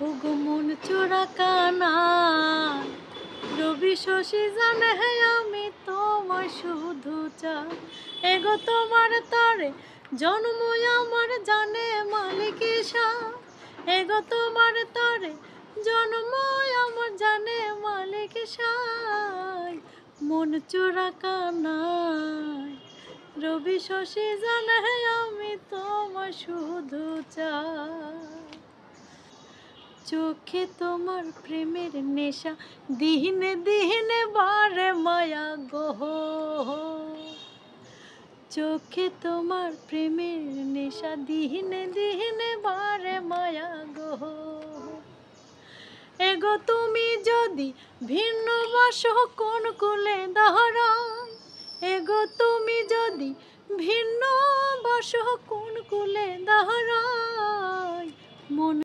ওগো মন চোরা কানায় রবি শশী জানে হে আমি তোমায় শুধু চাই। এগো তোমার তরে জন্ম আমার জানে মালিক ঈশান। এগো তোমার তরে জন্ম আমার জানে মালিক ঈশান। মন চোরা কানায় রবি শশী জানে হে আমি তোমায় শুধু চাই। চোখে তোমার প্রেমের নেশা দিনে দিনে বাড়ে মায়া গো। চোখে তোমার প্রেমের নেশা দিনে দিনে বাড়ে মায়া গো। এগো তুমি যদি ভিন্ন বাসো কোন কুলে দাঁড়ায়। এগো তুমি যদি ভিন্ন বাসো কোন কুলে দাঁড়ায়। মন